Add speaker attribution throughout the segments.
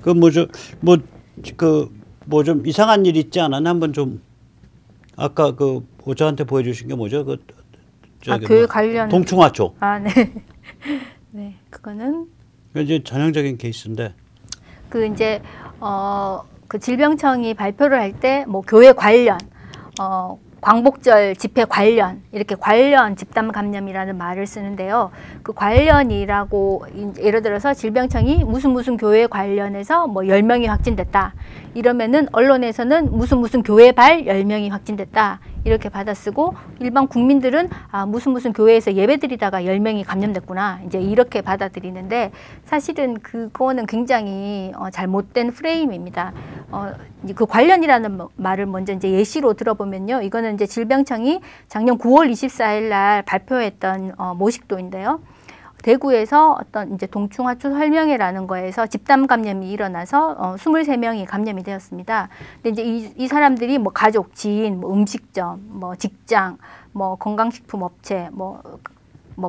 Speaker 1: 그 뭐 좀 이상한 일 있지 않았나? 한번 좀 아까 그 저한테 보여주신 게 뭐죠? 그 저기
Speaker 2: 교육 관련
Speaker 1: 동충하초.
Speaker 2: 아, 네. 네, 그거는
Speaker 1: 이제 전형적인 케이스인데.
Speaker 2: 그 이제 그 질병청이 발표를 할 때 뭐 교회 관련 광복절 집회 관련 이렇게 관련 집단 감염이라는 말을 쓰는데요. 그 관련이라고 예를 들어서 질병청이 무슨 교회 관련해서 뭐 10명이 확진됐다. 이러면은 언론에서는 무슨 교회발 10명이 확진됐다. 이렇게 받아쓰고 일반 국민들은 무슨 교회에서 예배드리다가 10명이 감염됐구나. 이제 이렇게 받아들이는데 사실은 그거는 굉장히 잘못된 프레임입니다. 그 관련이라는 말을 먼저 이제 예시로 들어보면요. 이거는 이제 질병청이 작년 9월 24일 날 발표했던 모식도인데요. 대구에서 어떤 이제 동충하초 설명회라는 거에서 집단 감염이 일어나서 23명이 감염이 되었습니다. 근데 이제 이 사람들이 뭐 가족, 지인, 뭐 음식점, 뭐 직장, 뭐 건강식품 업체, 뭐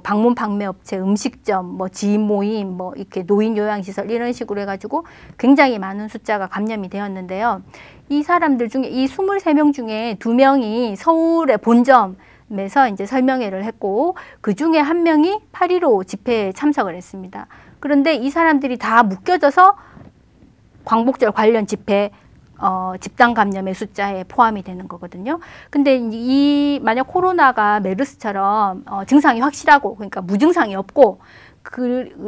Speaker 2: 방문 판매 업체, 음식점, 뭐 지인 모임, 뭐 이렇게 노인 요양시설 이런 식으로 해가지고 굉장히 많은 숫자가 감염이 되었는데요. 이 사람들 중에 이 23명 중에 2명이 서울의 본점에서 이제 설명회를 했고 그 중에 1명이 8.15 집회에 참석을 했습니다. 그런데 이 사람들이 다 묶여져서 광복절 관련 집회 집단 감염의 숫자에 포함이 되는 거거든요. 근데 만약 코로나가 메르스처럼 증상이 확실하고 그러니까 무증상이 없고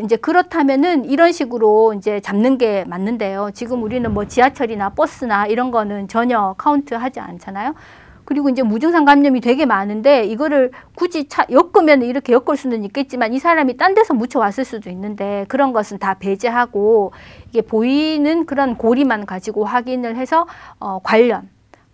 Speaker 2: 이제 그렇다면은 이런 식으로 이제 잡는 게 맞는데요. 지금 우리는 뭐 지하철이나 버스나 이런 거는 전혀 카운트하지 않잖아요. 그리고 이제 무증상 감염이 되게 많은데 이거를 굳이 엮으면 이렇게 엮을 수는 있겠지만 이 사람이 딴 데서 묻혀왔을 수도 있는데 그런 것은 다 배제하고 이게 보이는 그런 고리만 가지고 확인을 해서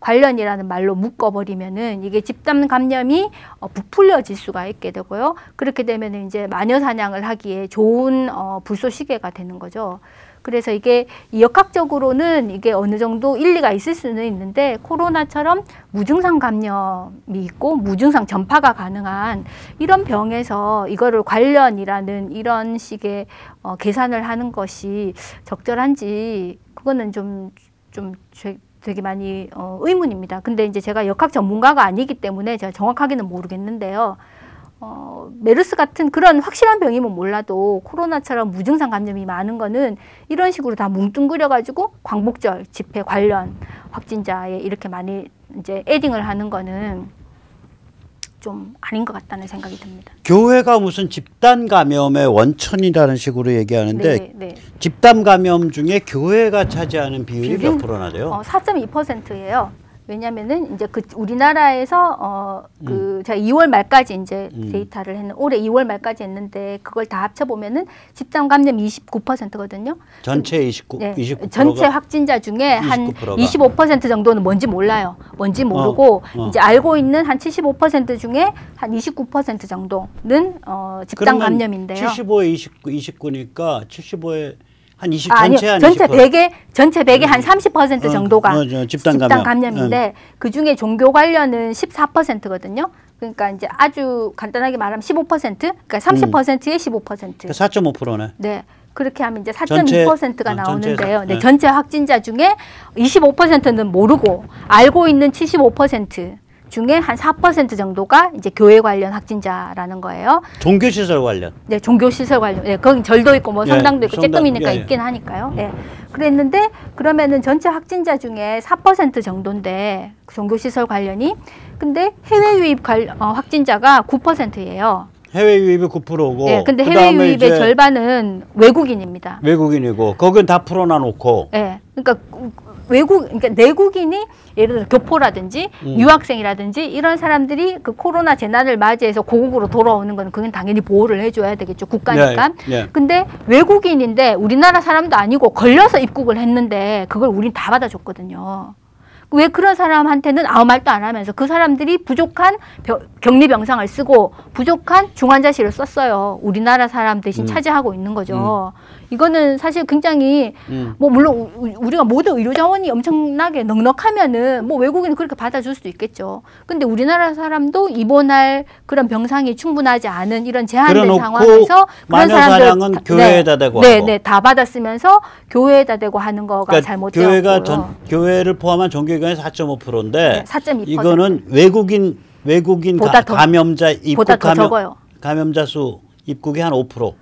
Speaker 2: 관련이라는 말로 묶어버리면은 이게 집단 감염이 부풀려질 수가 있게 되고요. 그렇게 되면 이제 마녀 사냥을 하기에 좋은 불쏘시개가 되는 거죠. 그래서 이게 역학적으로는 이게 어느 정도 일리가 있을 수는 있는데 코로나처럼 무증상 감염이 있고 무증상 전파가 가능한 이런 병에서 이거를 관련이라는 이런 식의 계산을 하는 것이 적절한지 그거는 좀 되게 많이 의문입니다. 근데 이제 제가 역학 전문가가 아니기 때문에 제가 정확하게는 모르겠는데요. 메르스 같은 그런 확실한 병이면 몰라도 코로나처럼 무증상 감염이 많은 거는 이런 식으로 다 뭉뚱그려가지고 광복절 집회 관련 확진자에 이렇게 많이 이제 에딩을 하는 거는 좀 아닌 것 같다는 생각이 듭니다.
Speaker 1: 교회가 무슨 집단 감염의 원천이라는 식으로 얘기하는데
Speaker 2: 네.
Speaker 1: 집단 감염 중에 교회가 차지하는 비율이 몇 프로나 돼요?
Speaker 2: 4.2%예요. 왜냐면은 이제 우리나라에서 제가 2월 말까지 이제 데이터를 올해 2월 말까지 했는데 그걸 다 합쳐보면은 집단 감염 29%거든요.
Speaker 1: 전체 29%가?
Speaker 2: 전체 확진자 중에 29%가. 한 25% 정도는 뭔지 몰라요. 뭔지 모르고 이제 알고 있는 한 75% 중에 한 29% 정도는 집단 감염인데요.
Speaker 1: 75에 29니까 75에 한 20,
Speaker 2: 아니요. 전체 100의 한 30% 정도가 집단 감염인데 그 중에 종교 관련은 14%거든요. 그러니까 이제 아주 간단하게 말하면 15%, 그러니까 30%에 15%.
Speaker 1: 4.5%네.
Speaker 2: 네. 그렇게 하면 이제 4.2%가 나오는데요.
Speaker 1: 네.
Speaker 2: 전체 확진자 중에 25%는 모르고 알고 있는 75% 중에 한 4% 정도가 이제 교회 관련 확진자라는 거예요.
Speaker 1: 종교시설 관련.
Speaker 2: 네, 종교시설 관련. 네, 거기 절도 있고 뭐 성당도 있고 쬐끔이니까 있긴 하니까요. 네. 그랬는데 그러면은 전체 확진자 중에 4% 정도인데 종교시설 관련이 근데 해외 유입 확진자가 9%예요.
Speaker 1: 해외 유입이 9%고.
Speaker 2: 네, 근데 해외 유입의 절반은 외국인입니다.
Speaker 1: 외국인이고, 거긴 다 풀어놔 놓고.
Speaker 2: 네, 그러니까 그러니까 내국인이 예를 들어 교포라든지 유학생이라든지 이런 사람들이 그 코로나 재난을 맞이해서 고국으로 돌아오는 건 그건 당연히 보호를 해줘야 되겠죠. 국가니까.
Speaker 1: 네.
Speaker 2: 근데 외국인인데 우리나라 사람도 아니고 걸려서 입국을 했는데 그걸 우린 다 받아줬거든요. 왜 그런 사람한테는 아무 말도 안 하면서 그 사람들이 부족한 격리병상을 쓰고 부족한 중환자실을 썼어요. 우리나라 사람 대신 차지하고 있는 거죠. 이거는 사실 굉장히 뭐 물론 우리가 모든 의료 자원이 엄청나게 넉넉하면은 뭐 외국인은 그렇게 받아줄 수도 있겠죠. 근데 우리나라 사람도 입원할 그런 병상이 충분하지 않은 이런 제한된 상황에서 그런
Speaker 1: 사람은 교회에다 대고 하고.
Speaker 2: 네, 다 받았으면서 교회에다 대고 하는 거가
Speaker 1: 그러니까
Speaker 2: 잘못되었고요.
Speaker 1: 교회를 포함한 종교기관이 4.5%인데
Speaker 2: 네, 4.2%.
Speaker 1: 이거는 외국인 감염자 입국 감염자 수 입국이 한 5%.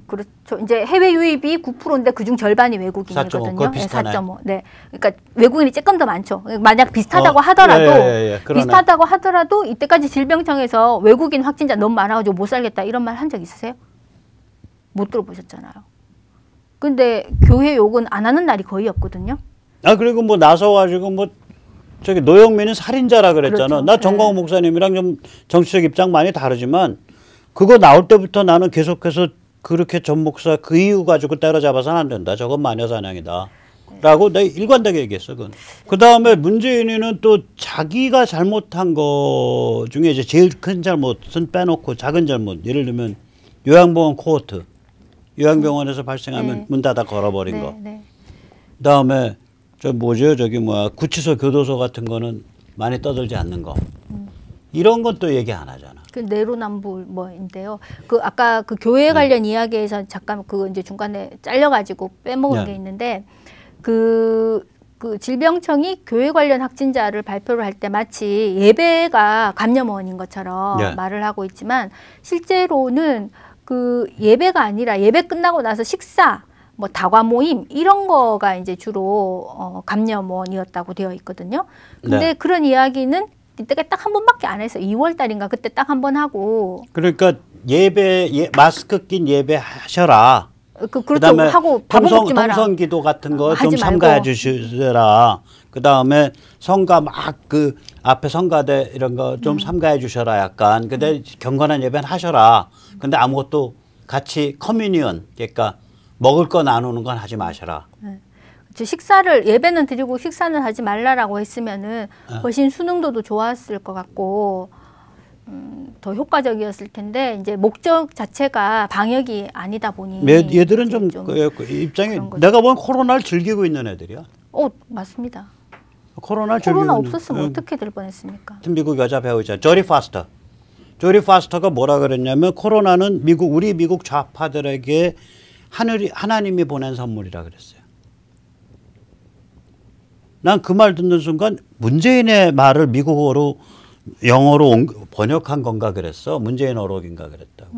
Speaker 2: 그렇죠. 이제 해외 유입이 9%인데 그중 절반이 외국인이거든요.
Speaker 1: 4.5.
Speaker 2: 4.5. 네. 그러니까 외국인이 조금 더 많죠. 만약 비슷하다고 하더라도 비슷하다고 하더라도 이때까지 질병청에서 외국인 확진자 너무 많아가지고 못 살겠다 이런 말 한 적 있으세요? 못 들어보셨잖아요. 근데 교회 욕은 안 하는 날이 거의 없거든요.
Speaker 1: 아 그리고 뭐 나서가지고 뭐 저기 노영민은 살인자라 그랬잖아.
Speaker 2: 그렇죠.
Speaker 1: 나 정광훈 목사님이랑 좀 정치적 입장 많이 다르지만 그거 나올 때부터 나는 계속해서 그렇게 전 목사 그 이유 가지고 때려잡아서는 안 된다. 저건 마녀사냥이다. 라고 내가 일관되게 얘기했어. 그건. 그 다음에 문재인이는 또 자기가 잘못한 거 중에 이제 제일 큰 잘못은 빼놓고 작은 잘못. 예를 들면 요양병원 코호트. 요양병원에서 발생하면 문 닫아 걸어버린 거. 그 다음에 저 뭐죠? 저기 뭐야 구치소 교도소 같은 거는 많이 떠들지 않는 거. 이런 것도 얘기 안 하잖아.
Speaker 2: 그 내로남불 뭐인데요. 그 아까 그 교회 관련 이야기에서 잠깐 그 이제 중간에 잘려가지고 빼먹은 게 있는데 그 질병청이 교회 관련 확진자를 발표를 할 때 마치 예배가 감염원인 것처럼 말을 하고 있지만 실제로는 그 예배가 아니라 예배 끝나고 나서 식사 뭐 다과 모임 이런 거가 이제 주로 감염원이었다고 되어 있거든요. 근데 그런 이야기는 이때가 딱 한 번밖에 안 해서 2월 달인가 그때 딱 한 번 하고.
Speaker 1: 그러니까 마스크 낀 예배 하셔라.
Speaker 2: 그렇죠. 하고 밥은 먹지 마라.
Speaker 1: 통성기도 같은 거 좀 삼가해 주시라. 그다음에 성가 막 그 앞에 성가대 이런 거 좀 삼가해 주셔라 약간. 근데 경건한 예배는 하셔라. 근데 아무것도 같이 커뮤니언 그러니까 먹을 거 나누는 건 하지 마셔라.
Speaker 2: 식사를 예배는 드리고 식사는 하지 말라라고 했으면은 훨씬 수능도도 좋았을 것 같고 더 효과적이었을 텐데 이제 목적 자체가 방역이 아니다 보니
Speaker 1: 얘들은 좀 입장이 내가 보면 코로나를 즐기고 있는 애들이야.
Speaker 2: 맞습니다.
Speaker 1: 코로나
Speaker 2: 없었으면 어떻게 될 뻔했습니까?
Speaker 1: 미국 여자 배우자 조리 파스터가 뭐라 그랬냐면 코로나는 우리 미국 좌파들에게 하나님이 보낸 선물이라 그랬어요. 난 그 말 듣는 순간 문재인의 말을 미국어로 영어로 번역한 건가 그랬어. 문재인 어록인가 그랬다고.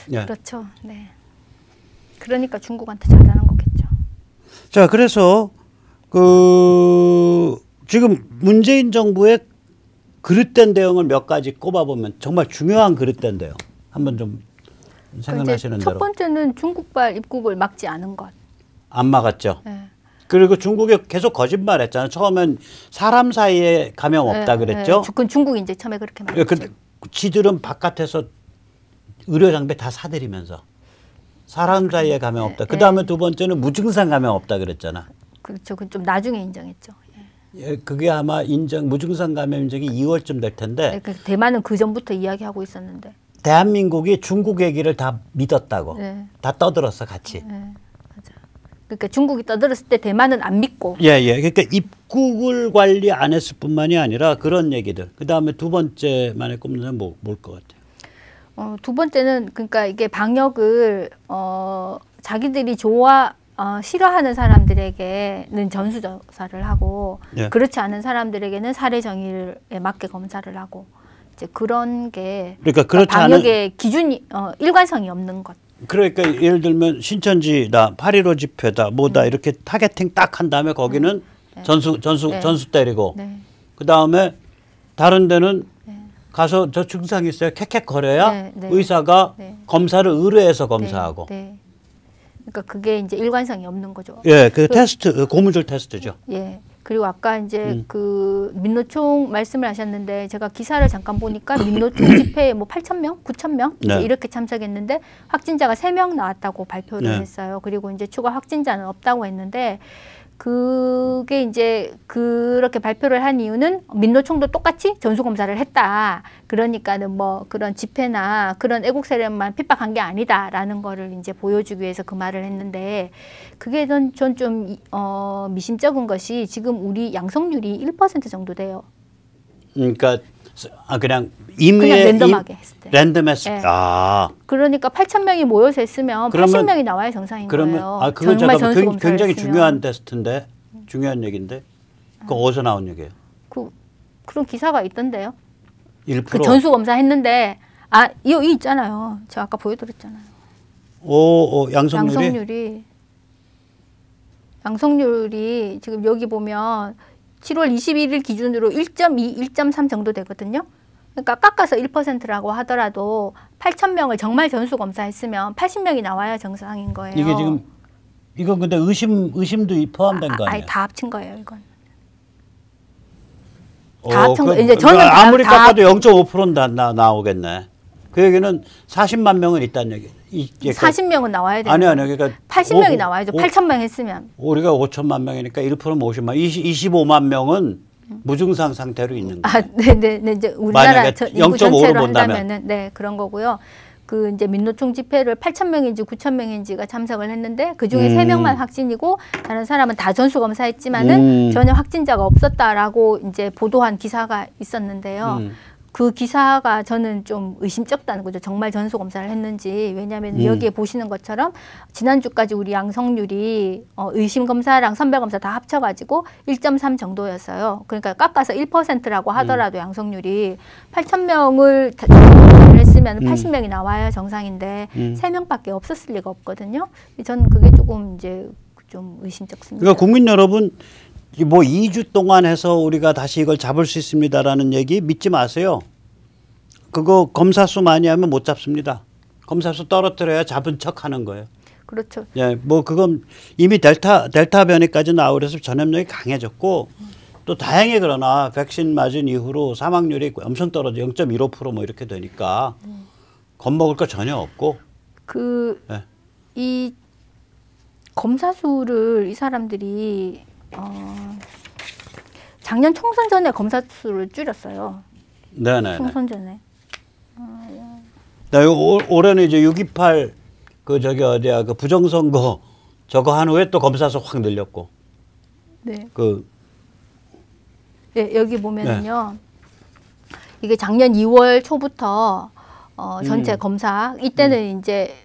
Speaker 2: 네. 그렇죠. 네. 그러니까 중국한테 잘하는 거겠죠.
Speaker 1: 자, 그래서 지금 문재인 정부의 그릇된 대응을 몇 가지 꼽아보면 정말 중요한 그릇된 대응. 한번 좀 생각나시는 대로.
Speaker 2: 첫 번째는 중국발 입국을 막지 않은 것.
Speaker 1: 안 막았죠.
Speaker 2: 네.
Speaker 1: 그리고 중국이 계속 거짓말했잖아요. 처음엔 사람 사이에 감염 없다 그랬죠.
Speaker 2: 그건 중국이 이제 처음에 그렇게 말했죠.
Speaker 1: 근데 지들은 바깥에서 의료 장비 다 사들이면서 사람 사이에 감염 없다. 그 다음에 두 번째는 무증상 감염 없다 그랬잖아.
Speaker 2: 그렇죠. 그건 좀 나중에 인정했죠.
Speaker 1: 그게 아마 무증상 감염 인정이 2월쯤 될 텐데.
Speaker 2: 대만은 그 전부터 이야기하고 있었는데.
Speaker 1: 대한민국이 중국 얘기를 다 믿었다고. 다 떠들었어 같이.
Speaker 2: 그러니까 중국이 떠들었을 때 대만은 안 믿고.
Speaker 1: 그러니까 입국을 관리 안 했을 뿐만이 아니라 그런 얘기들. 그 다음에 두 번째 만에 꼽는 뭘 것 같아요?
Speaker 2: 두 번째는 그러니까 이게 방역을 자기들이 싫어하는 사람들에게는 전수조사를 하고 그렇지 않은 사람들에게는 사례 정의에 맞게 검사를 하고 이제 그런 게
Speaker 1: 그러니까
Speaker 2: 방역의 기준이 일관성이 없는 것.
Speaker 1: 그러니까 예를 들면 신천지다 8.15 집회다 뭐다 이렇게 타겟팅 딱 한 다음에 거기는 전수 때리고 그 다음에 다른 데는 가서 저 증상 있어요 캑캑 거려야 의사가 검사를 의뢰해서 검사하고
Speaker 2: 그러니까 그게 이제 일관성이 없는 거죠.
Speaker 1: 그 테스트 고무줄 테스트죠.
Speaker 2: 그리고 아까 이제 그 민노총 말씀을 하셨는데 제가 기사를 잠깐 보니까 민노총 집회에 뭐 8,000명, 9,000명 이렇게 참석했는데 확진자가 3명 나왔다고 발표를 했어요. 그리고 이제 추가 확진자는 없다고 했는데 그게 이제 그렇게 발표를 한 이유는 민노총도 똑같이 전수검사를 했다. 그러니까는 뭐 그런 집회나 그런 애국 세력만 핍박한 게 아니다라는 거를 이제 보여주기 위해서 그 말을 했는데 그게 전 좀 미심쩍은 것이 지금 우리 양성률이 1% 정도 돼요.
Speaker 1: 그러니까 그냥
Speaker 2: 랜덤하게 했을 때.
Speaker 1: 랜덤했을 때.
Speaker 2: 네. 그러니까 8,000명이 모여서 했으면 80명이 나와야 정상인 거예요.
Speaker 1: 그건 잠깐만 굉장히 중요한 테스트인데 중요한 얘기인데 그거 어디서 나온 얘기예요?
Speaker 2: 그런 기사가 있던데요.
Speaker 1: 1%?
Speaker 2: 그 전수검사 했는데 이 있잖아요. 제가 아까 보여드렸잖아요. 양성률이 지금 여기 보면 7월 21일 기준으로 1.2, 1.3 정도 되거든요. 그러니까 깎아서 1%라고 하더라도 8,000명을 정말 전수검사했으면 80명이 나와야 정상인 거예요.
Speaker 1: 이게 지금 이건 근데 의심도 포함된 거 아니에요?
Speaker 2: 아니 다 합친 거예요, 이건. 다 합친 거. 이제 저는
Speaker 1: 아무리 깎아도 0.5%는 나오겠네. 그 얘기는 40만 명은 있다는 얘기.
Speaker 2: 40명은 나와야 되는
Speaker 1: 아니 그러니까
Speaker 2: 80명이 나와야죠. 8,000명 했으면.
Speaker 1: 우리가 5천만 명이니까 1%면 50만, 25만 명은 무증상 상태로 있는 거예요.
Speaker 2: 네. 이제 우리나라 인구 전체로 한다면은 네, 그런 거고요. 그 이제 민노총 집회를 8,000명인지 9,000명인지가 참석을 했는데 그 중에 3명만 확진이고 다른 사람은 다 전수 검사했지만은 전혀 확진자가 없었다라고 이제 보도한 기사가 있었는데요. 그 기사가 저는 좀 의심쩍다는 거죠. 정말 전수 검사를 했는지. 왜냐하면 여기에 보시는 것처럼 지난주까지 우리 양성률이 의심 검사랑 선별 검사 다 합쳐가지고 1.3 정도였어요. 그러니까 깎아서 1%라고 하더라도 양성률이 8,000명을 했으면 80명이 나와야 정상인데 3명밖에 없었을 리가 없거든요. 저는 그게 조금 이제 좀 의심쩍습니다.
Speaker 1: 그러니까 국민 여러분, 뭐 2주 동안 해서 우리가 다시 이걸 잡을 수 있습니다라는 얘기 믿지 마세요. 그거 검사 수 많이 하면 못 잡습니다. 검사 수 떨어뜨려야 잡은 척 하는 거예요.
Speaker 2: 그렇죠.
Speaker 1: 예, 뭐 그건 이미 델타 변이까지 나오고 그래서 전염력이 강해졌고 또 다행히 그러나 백신 맞은 이후로 사망률이 엄청 떨어져 0.15% 뭐 이렇게 되니까 겁먹을 거 전혀 없고
Speaker 2: 이 검사 수를 이 사람들이 작년 총선 전에 검사 수를 줄였어요.
Speaker 1: 네네.
Speaker 2: 총선 전에.
Speaker 1: 올해는 이제 6.28 그 저기 어디야 그 부정선거 저거 한 후에 또 검사 수 확 늘렸고.
Speaker 2: 네. 네, 여기 보면은요. 이게 작년 2월 초부터 전체 검사 이때는 이제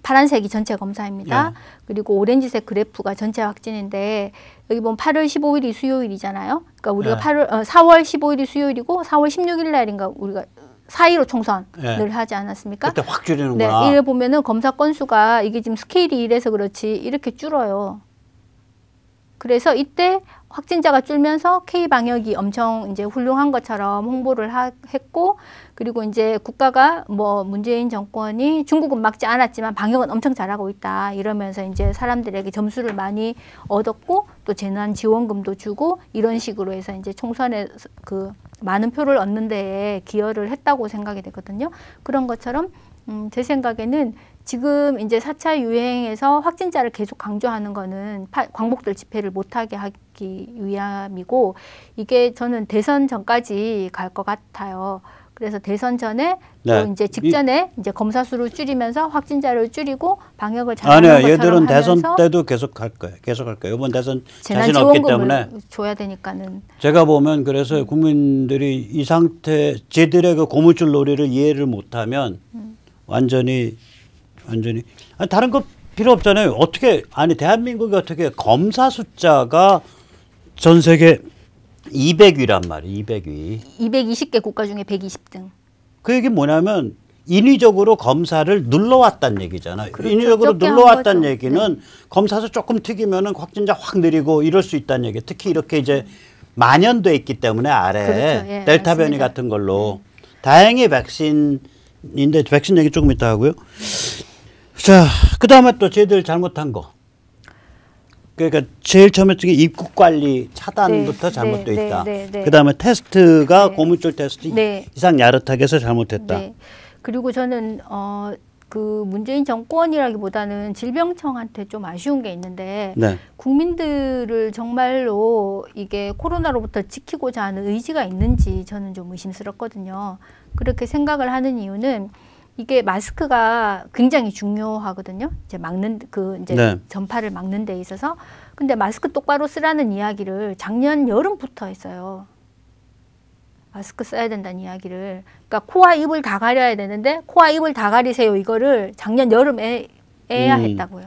Speaker 2: 파란색이 전체 검사입니다. 그리고 오렌지색 그래프가 전체 확진인데 여기 보면 8월 15일이 수요일이잖아요. 그러니까 우리가 4월 15일이 수요일이고 4월 16일 날인가 우리가 4.15 총선을 하지 않았습니까?
Speaker 1: 그때 확 줄이는구나.
Speaker 2: 네, 이래 보면은 검사 건수가 이게 지금 스케일이 이래서 그렇지 이렇게 줄어요. 그래서 이때 확진자가 줄면서 K 방역이 엄청 이제 훌륭한 것처럼 홍보를 했고, 그리고 이제 국가가 뭐 문재인 정권이 중국은 막지 않았지만 방역은 엄청 잘하고 있다 이러면서 이제 사람들에게 점수를 많이 얻었고 또 재난 지원금도 주고 이런 식으로 해서 이제 총선에 그 많은 표를 얻는 데에 기여를 했다고 생각이 되거든요. 그런 것처럼 제 생각에는 지금 이제 4차 유행에서 확진자를 계속 강조하는 거는 광복절 집회를 못하게 하기 위함이고, 이게 저는 대선 전까지 갈 것 같아요. 그래서 대선 전에 또 이제 직전에 이제 검사 수를 줄이면서 확진자를 줄이고 방역을 잘하는 것처럼
Speaker 1: 얘들은 대선 때도 계속 할 거예요. 계속 할 거예요. 이번 대선 자신 없기 때문에
Speaker 2: 줘야 되니까는.
Speaker 1: 제가 보면 그래서 국민들이 이 상태 쟤들의 그 고무줄 놀이를 이해를 못하면 완전히 다른 거 필요 없잖아요. 어떻게 대한민국이 어떻게 검사 숫자가 전 세계 200위란 말이에요. 200위.
Speaker 2: 220개 국가 중에 120등.
Speaker 1: 그 얘기 뭐냐면 인위적으로 검사를 눌러왔다는 얘기잖아요. 그렇죠. 인위적으로 눌러왔다는 얘기는 검사수 조금 튀기면은 확진자 확 느리고 이럴 수 있다는 얘기. 특히 이렇게 이제 만연돼 있기 때문에 아래에
Speaker 2: 그렇죠. 예,
Speaker 1: 델타
Speaker 2: 맞습니다.
Speaker 1: 변이 같은 걸로. 다행히 백신인데 백신 얘기 조금 이따 하고요. 자, 그 다음에 또 쟤들 잘못한 거. 그러니까 제일 처음에 입국 관리 차단부터 잘못돼 있다. 그 다음에 테스트가 고무줄 테스트 이상 야릇하게 해서 잘못했다.
Speaker 2: 그리고 저는 그 문재인 정권이라기보다는 질병청한테 좀 아쉬운 게 있는데
Speaker 1: 네.
Speaker 2: 국민들을 정말로 이게 코로나로부터 지키고자 하는 의지가 있는지 저는 좀 의심스럽거든요. 그렇게 생각을 하는 이유는 이게 마스크가 굉장히 중요하거든요. 이제 막는 이제
Speaker 1: 네.
Speaker 2: 전파를 막는 데 있어서. 근데 마스크 똑바로 쓰라는 이야기를 작년 여름부터 했어요. 마스크 써야 된다는 이야기를. 그러니까 코와 입을 다 가려야 되는데 코와 입을 다 가리세요. 이거를 작년 여름에 해야 했다고요.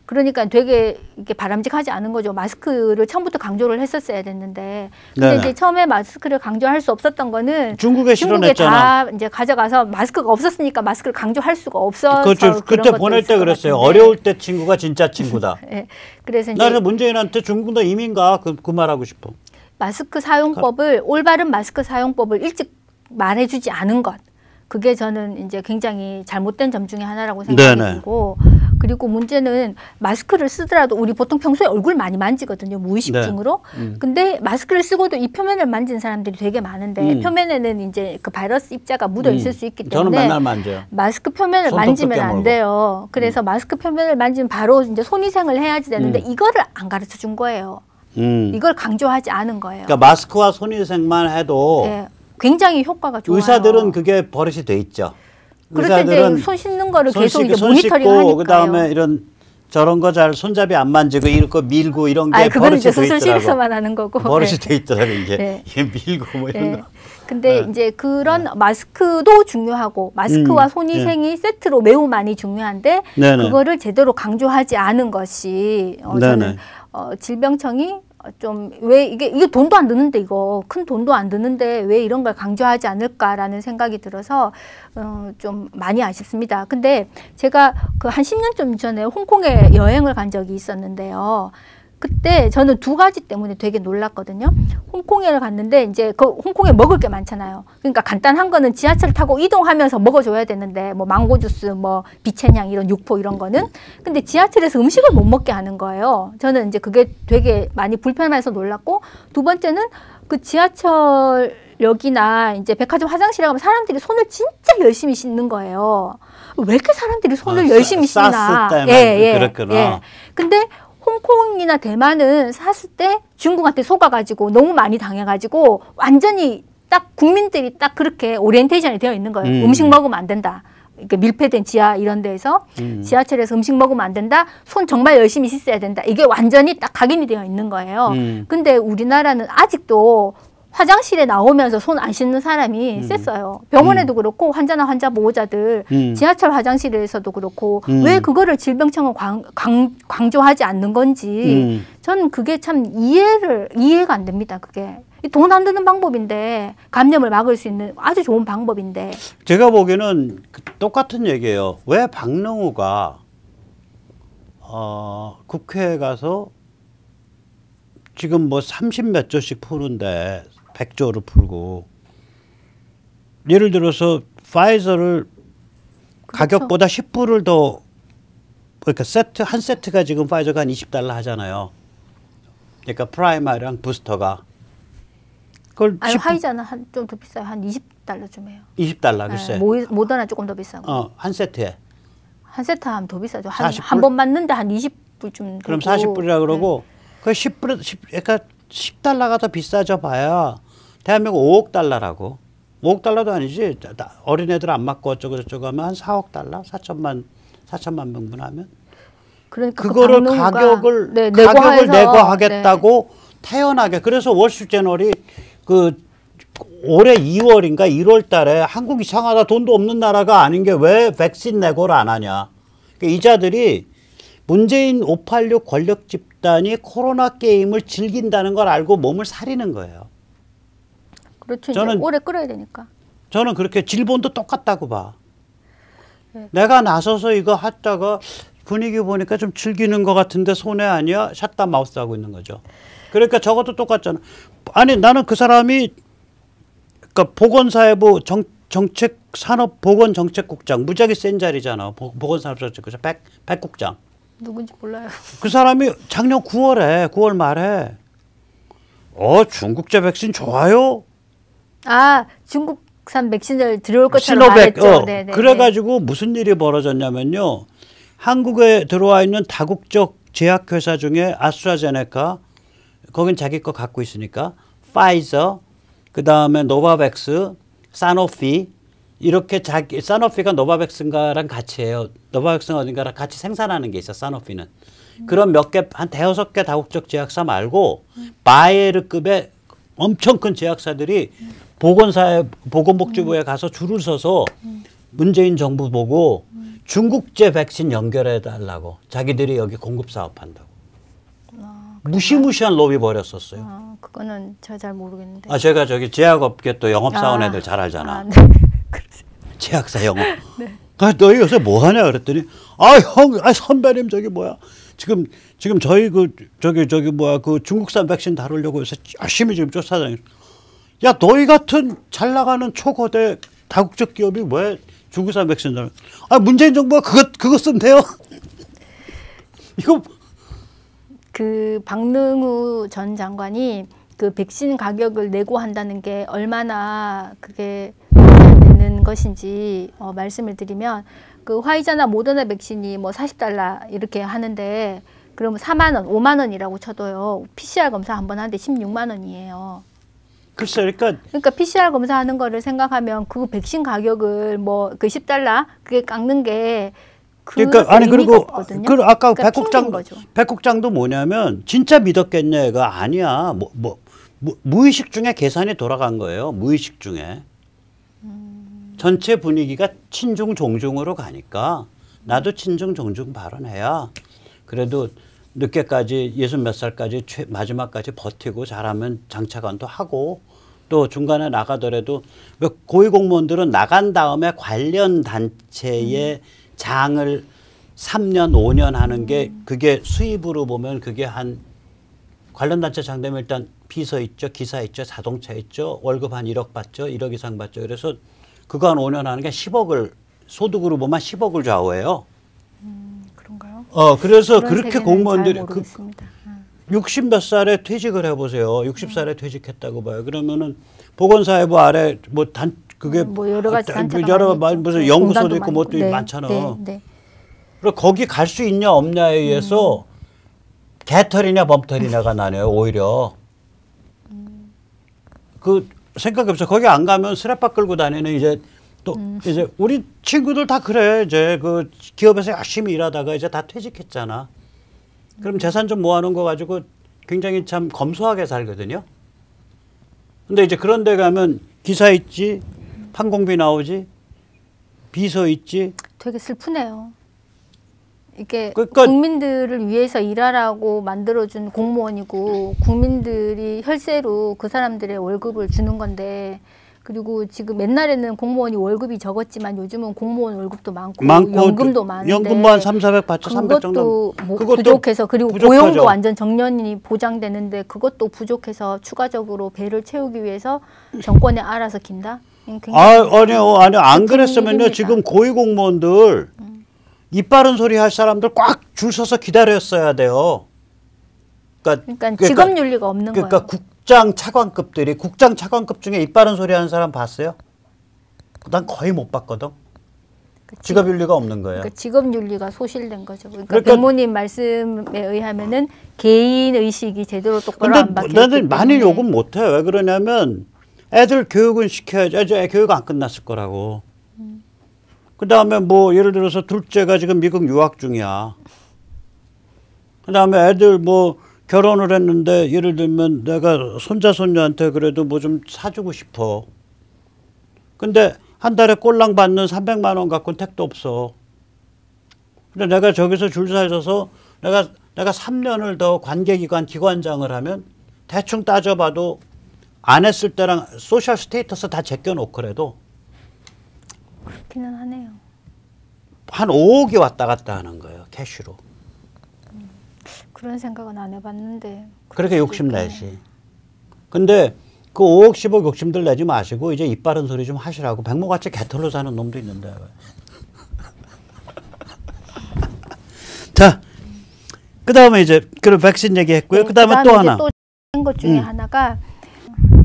Speaker 2: 그러니까 되게 이게 바람직하지 않은 거죠. 마스크를 처음부터 강조를 했었어야 됐는데. 근데
Speaker 1: 네네.
Speaker 2: 이제 처음에 마스크를 강조할 수 없었던 거는
Speaker 1: 중국에 실어냈잖아.
Speaker 2: 다 이제 가져가서 마스크가 없었으니까 마스크를 강조할 수가 없어서
Speaker 1: 그렇죠.
Speaker 2: 그런
Speaker 1: 그때
Speaker 2: 것도
Speaker 1: 보낼
Speaker 2: 있을
Speaker 1: 때
Speaker 2: 것
Speaker 1: 그랬어요.
Speaker 2: 같은데.
Speaker 1: 어려울 때 친구가 진짜 친구다.
Speaker 2: 네. 그래서 이제
Speaker 1: 나는 문재인한테 중국도 이민가 그 말하고 싶어.
Speaker 2: 마스크 사용법을 올바른 마스크 사용법을 일찍 말해주지 않은 것. 그게 저는 이제 굉장히 잘못된 점 중에 하나라고 생각이
Speaker 1: 네네.
Speaker 2: 들고, 그리고 문제는 마스크를 쓰더라도 우리 보통 평소에 얼굴 많이 만지거든요. 무의식중으로.
Speaker 1: 네.
Speaker 2: 근데 마스크를 쓰고도 이 표면을 만지는 사람들이 되게 많은데 표면에는 이제 그 바이러스 입자가 묻어 있을 수 있기
Speaker 1: 저는
Speaker 2: 때문에
Speaker 1: 맨날 만져요.
Speaker 2: 마스크 표면을
Speaker 1: 손톱도
Speaker 2: 만지면 안
Speaker 1: 깨물고.
Speaker 2: 돼요. 그래서 마스크 표면을 만지면 바로 이제 손위생을 해야지 되는데 이거를 안 가르쳐 준 거예요. 이걸 강조하지 않은 거예요.
Speaker 1: 그러니까 마스크와 손위생만 해도
Speaker 2: 네, 굉장히 효과가 좋아요.
Speaker 1: 의사들은 그게 버릇이 돼 있죠.
Speaker 2: 그렇죠. 이제 손 씻는 거를 계속 이제
Speaker 1: 손
Speaker 2: 모니터링
Speaker 1: 씻고
Speaker 2: 하니까요.
Speaker 1: 그다음에 이런 저런 거 잘 손잡이 안 만지고 이렇게 밀고 이런 게
Speaker 2: 그거는
Speaker 1: 버릇이
Speaker 2: 이제
Speaker 1: 돼 있더라고.
Speaker 2: 수술실에서만 하는 거고.
Speaker 1: 버릇이
Speaker 2: 네.
Speaker 1: 돼 있더라고 이게.
Speaker 2: 네.
Speaker 1: 이게 밀고 뭐 이런
Speaker 2: 네.
Speaker 1: 거.
Speaker 2: 근데 이제 그런 마스크도 중요하고 마스크와 손위생이 세트로 매우 많이 중요한데
Speaker 1: 네네.
Speaker 2: 그거를 제대로 강조하지 않은 것이 저는
Speaker 1: 네네.
Speaker 2: 질병청이 좀 왜 이게 돈도 안 드는데 이거 큰 돈도 안 드는데 왜 이런 걸 강조하지 않을까라는 생각이 들어서 좀 많이 아쉽습니다. 근데 제가 그 한 10년쯤 전에 홍콩에 여행을 간 적이 있었는데요. 그때 저는 두 가지 때문에 되게 놀랐거든요. 홍콩에 갔는데 이제 그 홍콩에 먹을 게 많잖아요. 그러니까 간단한 거는 지하철 타고 이동하면서 먹어줘야 되는데 뭐 망고 주스, 뭐 비채냥 이런 육포 이런 거는 근데 지하철에서 음식을 못 먹게 하는 거예요. 저는 이제 그게 되게 많이 불편해서 놀랐고 두 번째는 그 지하철역이나 이제 백화점 화장실에 가면 사람들이 손을 진짜 열심히 씻는 거예요. 왜 이렇게 사람들이 손을 열심히 씻나?
Speaker 1: 그렇구나.
Speaker 2: 예. 근데 홍콩이나 대만은 샀을 때 중국한테 속아가지고 너무 많이 당해가지고 완전히 딱 국민들이 딱 그렇게 오리엔테이션이 되어 있는 거예요. 음식 먹으면 안 된다. 이렇게 밀폐된 지하 이런 데에서 지하철에서 음식 먹으면 안 된다. 손 정말 열심히 씻어야 된다. 이게 완전히 딱 각인이 되어 있는 거예요. 근데 우리나라는 아직도 화장실에 나오면서 손 안 씻는 사람이 셌어요. 병원에도 그렇고 환자나 환자 보호자들 지하철 화장실에서도 그렇고 왜 그거를 질병청은 강조하지 않는 건지 저는 그게 참 이해가 안 됩니다. 그게 돈 안 드는 방법인데 감염을 막을 수 있는 아주 좋은 방법인데
Speaker 1: 제가 보기에는 똑같은 얘기예요. 왜 박능우가 국회에 가서 지금 뭐 30몇 조씩 푸는데 100조를 풀고 예를 들어서 파이저를
Speaker 2: 그렇죠.
Speaker 1: 가격보다 10불을 더 그러니까 한 세트가 지금 파이저가 한 $20 하잖아요. 그러니까 프라이머랑 부스터가 그걸
Speaker 2: 화이자는 좀 더 비싸요. 한 $20쯤 해요.
Speaker 1: $20 글쎄.
Speaker 2: 모더나 조금 더 비싸고.
Speaker 1: 한 세트에.
Speaker 2: 한 세트 하면 더 비싸죠.
Speaker 1: 40불?
Speaker 2: 한 번 맞는데 한 20불쯤 되고.
Speaker 1: 그럼 40불이라 그러고 그 그러니까 $10가 더 비싸져 봐야 대한민국 $5억 달러라고. $5억 달러도 아니지. 어린애들 안 맞고 어쩌고 저쩌고 하면 한 $4억 달러? 4천만 명분 하면.
Speaker 2: 그러니까
Speaker 1: 그거를 가격을 내고 하겠다고 태연하게. 그래서 월스트리트저널이 그 올해 2월인가 1월 달에 한국 이상하다 돈도 없는 나라가 아닌 게 왜 백신 내고를 안 하냐. 그러니까 이자들이 문재인 586 권력 집단이 코로나 게임을 즐긴다는 걸 알고 몸을 사리는 거예요.
Speaker 2: 그렇죠. 저는 오래 끌어야 되니까.
Speaker 1: 저는 그렇게 질본도 똑같다고 봐. 네. 내가 나서서 이거 하다가 분위기 보니까 좀 즐기는 것 같은데 손해 아니야? 샷다 마우스 하고 있는 거죠. 그러니까 저것도 똑같잖아. 아니 나는 그 사람이 그러니까 보건사회부 산업보건정책국장 무지하게 센 자리잖아. 보건산업정책국장 백국장.
Speaker 2: 누군지 몰라요.
Speaker 1: 그 사람이 작년 9월 말에 중국제 백신 좋아요?
Speaker 2: 중국 중국산 백신을 들어올 것처럼
Speaker 1: 시노백.
Speaker 2: 말했죠. 네네.
Speaker 1: 그래가지고 무슨 일이 벌어졌냐면요. 한국에 들어와 있는 다국적 제약회사 중에 아스트라제네카, 거긴 자기 거 갖고 있으니까, 파이저, 그 다음에 노바백스, 사노피, 이렇게 사노피가 노바백스인가랑 같이 해요. 노바백스가 어딘가랑 같이 생산하는 게 있어, 사노피는. 그런 몇 개, 한 대여섯 개 다국적 제약사 말고, 바이에르급의 엄청 큰 제약사들이 보건복지부에 가서 줄을 서서 문재인 정부 보고 중국제 백신 연결해 달라고. 자기들이 여기 공급 사업한다고. 무시무시한 로비 벌였었어요.
Speaker 2: 그거는 제가 잘 모르겠는데.
Speaker 1: 제가 저기 제약업계 또 영업사원 애들 잘 알잖아.
Speaker 2: 네.
Speaker 1: 제약사 영업.
Speaker 2: 네.
Speaker 1: 너희 요새 뭐 하냐 그랬더니 선배님 저기 뭐야. 지금 저희 저기 뭐야 그 중국산 백신 다루려고 해서 열심히 지금 쫓아다니는. 야 너희 같은 잘 나가는 초거대 다국적 기업이 왜 중국산 백신 다루? 문재인 정부가 그거 쓴대요. 이거
Speaker 2: 그 박능우 전 장관이 그 백신 가격을 내고 한다는 게 얼마나 그게 되는 것인지 말씀을 드리면 그 화이자나 모더나 백신이 뭐 40달러 이렇게 하는데 그러면 4만 원, 5만 원이라고 쳐도요. PCR 검사 한 번 하는데 16만 원이에요.
Speaker 1: 글쎄
Speaker 2: 그러니까 PCR 검사하는 거를 생각하면 그 백신 가격을 뭐 그 10달러 그게 깎는 게
Speaker 1: 그러니까 그리고 아까
Speaker 2: 그러니까
Speaker 1: 백국장도 뭐냐면 진짜 믿었겠냐가 아니야. 무의식 중에 계산이 돌아간 거예요. 무의식 중에. 전체 분위기가 친중 종중으로 가니까 나도 친중 종중 발언해야 그래도 늦게까지 60몇 살까지 마지막까지 버티고 잘하면 장차관도 하고 또 중간에 나가더라도 고위공무원들은 나간 다음에 관련 단체의 장을 3년 5년 하는 게 그게 수입으로 보면 그게 한 관련 단체 장 되면 일단 비서 있죠, 기사 있죠, 자동차 있죠, 월급 한 1억 받죠, 1억 이상 받죠. 그래서 그거 한 5년 하는 게 10억을 소득으로 보면 10억을 좌우해요.
Speaker 2: 그런가요?
Speaker 1: 그래서 그렇게 공무원들이
Speaker 2: 60
Speaker 1: 몇 살에 퇴직을 해보세요. 60살에 퇴직했다고 봐요. 그러면은 보건사회부 아래 그게
Speaker 2: 뭐 여러 가지 단체가
Speaker 1: 여러 무슨 연구소도 있고 뭐 또 많잖아.
Speaker 2: 네.
Speaker 1: 그리고 거기 갈 수 있냐 없냐에 의해서 개털이냐 범털이냐가 나뉘어요. 오히려 그 생각해보세요. 거기 안 가면 스랩바 끌고 다니는 이제 우리 친구들 다 그래. 이제 그 기업에서 열심히 일하다가 이제 다 퇴직했잖아. 그럼 재산 좀 모아놓은 거 가지고 굉장히 참 검소하게 살거든요. 근데 이제 그런 데 가면 기사 있지, 판공비 나오지, 비서 있지.
Speaker 2: 되게 슬프네요. 이게
Speaker 1: 그러니까
Speaker 2: 국민들을 위해서 일하라고 만들어준 공무원이고 국민들이 혈세로 그 사람들의 월급을 주는 건데 그리고 지금 옛날에는 공무원이 월급이 적었지만 요즘은 공무원 월급도 많고 연금도 많은데
Speaker 1: 연금 뭐 한 300, 400 받죠. 300 정도.
Speaker 2: 그것도 부족해서 그리고 부족하죠. 고용도 완전 정년이 보장되는데 그것도 부족해서 추가적으로 배를 채우기 위해서 정권에 알아서 긴다?
Speaker 1: 아니요. 안 그랬으면요. 일입니다. 지금 고위공무원들 입 바른 소리 할 사람들 꽉 줄 서서 기다렸어야 돼요.
Speaker 2: 그러니까 직업윤리가 없는 거예요.
Speaker 1: 그러니까 국장 차관급들이 국장 차관급 중에 입 바른 소리 하는 사람 봤어요? 난 거의 못 봤거든. 직업윤리가 없는 거예요.
Speaker 2: 그러니까 직업윤리가 소실된 거죠. 그러니까 백모님 말씀에 의하면은 개인 의식이 제대로 똑바로 안 박혀.
Speaker 1: 나는 많이 욕은 못해. 왜 그러냐면 애들 교육은 시켜야지. 애 교육 안 끝났을 거라고. 그 다음에 뭐 예를 들어서 둘째가 지금 미국 유학 중이야. 그 다음에 애들 뭐 결혼을 했는데 예를 들면 내가 손자 손녀한테 그래도 뭐 좀 사주고 싶어. 근데 한 달에 꼴랑 받는 300만 원 갖고는 택도 없어. 근데 내가 저기서 줄 서서 내가 3년을 더 관계기관 기관장을 하면 대충 따져봐도 안 했을 때랑 소셜 스테이터스 다 제껴놓고라도
Speaker 2: 그렇기는 하네요.
Speaker 1: 한 5억이 왔다 갔다 하는 거예요. 캐시로.
Speaker 2: 그런 생각은 안 해봤는데.
Speaker 1: 그렇게 욕심내시. 근데 그 5억 10억 욕심들 내지 마시고 이제 입 바른 소리 좀 하시라고. 백모같이 개털로 사는 놈도 있는데. 자, 그 다음에 이제 그런 백신 얘기했고요. 그 다음에 또 하나.
Speaker 2: 또 한 것 중에 하나가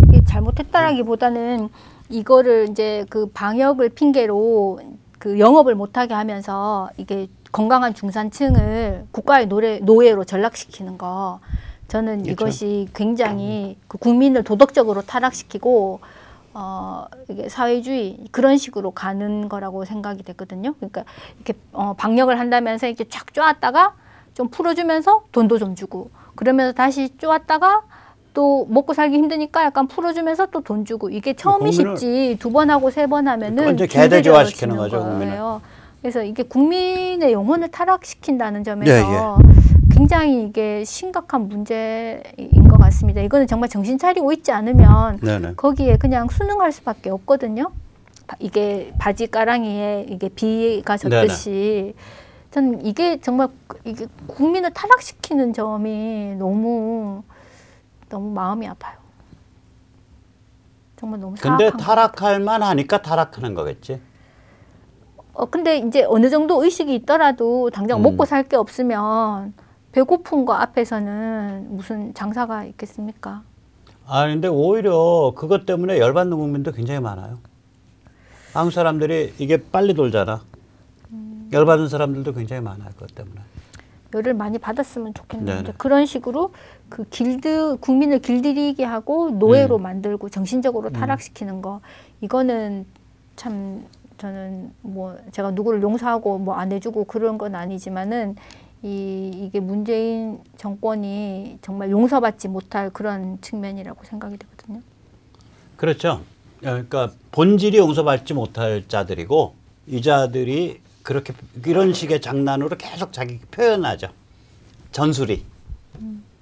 Speaker 2: 이게 잘못했다라기보다는 이거를 이제 그 방역을 핑계로 그 영업을 못하게 하면서 이게 건강한 중산층을 국가의 노예로 전락시키는 거, 저는
Speaker 1: 그렇죠.
Speaker 2: 이것이 굉장히 그 국민을 도덕적으로 타락시키고 이게 사회주의 그런 식으로 가는 거라고 생각이 됐거든요. 그러니까 이렇게 방역을 한다면서 이렇게 쫙 쪼았다가 좀 풀어주면서 돈도 좀 주고, 그러면서 다시 쪼았다가 또 먹고 살기 힘드니까 약간 풀어주면서 또 돈 주고, 이게 처음이 쉽지 두 번 하고 세 번 하면은
Speaker 1: 이제 개대조화시키는 거죠, 국민을.
Speaker 2: 그래서 이게 국민의 영혼을 타락시킨다는 점에서
Speaker 1: 예.
Speaker 2: 굉장히 이게 심각한 문제인 것 같습니다. 이거는 정말 정신 차리고 있지 않으면
Speaker 1: 네네.
Speaker 2: 거기에 그냥 순응할 수밖에 없거든요. 이게 바지 가랑이에 이게 비가 젖듯이. 저는 이게 정말 이게 국민을 타락시키는 점이 너무 마음이 아파요. 정말 너무
Speaker 1: 근데
Speaker 2: 사악한
Speaker 1: 타락할 만하니까 타락하는 거겠지.
Speaker 2: 근데 이제 어느 정도 의식이 있더라도 당장 먹고 살 게 없으면 배고픈 거 앞에서는 무슨 장사가 있겠습니까?
Speaker 1: 아, 근데 오히려 그것 때문에 열받는 국민도 굉장히 많아요. 한국 사람들이 이게 빨리 돌잖아. 열받은 사람들도 굉장히 많아요, 그것 때문에.
Speaker 2: 열을 많이 받았으면 좋겠는데
Speaker 1: 네네.
Speaker 2: 그런 식으로 그 국민을 길들이게 하고 노예로 만들고 정신적으로 타락시키는 거, 이거는 참 저는 뭐 제가 누구를 용서하고 뭐 안 해주고 그런 건 아니지만은 이게 문재인 정권이 정말 용서받지 못할 그런 측면이라고 생각이 되거든요.
Speaker 1: 그렇죠. 그러니까 본질이 용서받지 못할 자들이고, 이 자들이 그렇게 이런 식의 장난으로 계속 자기 표현하죠. 전술이.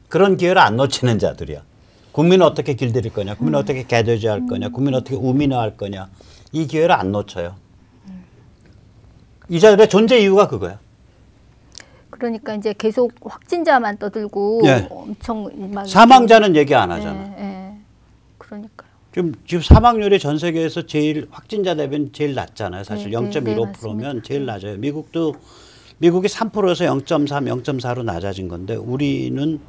Speaker 1: 그런 기회를 안 놓치는 자들이야. 국민을 어떻게 길들일 거냐, 국민을 어떻게 개돼지할 거냐, 국민을 어떻게 우민화할 거냐, 이 기회를 안 놓쳐요. 이 자들의 존재 이유가 그거야.
Speaker 2: 그러니까 이제 계속 확진자만 떠들고
Speaker 1: 네.
Speaker 2: 엄청 막
Speaker 1: 사망자는 얘기 안 하잖아.
Speaker 2: 그러니까요.
Speaker 1: 지금 사망률이 전 세계에서 제일 확진자 대비는 제일 낮잖아요. 사실
Speaker 2: 네,
Speaker 1: 0.15%면 제일 낮아요. 미국이 3%에서 0.3, 0.4로 낮아진 건데 우리는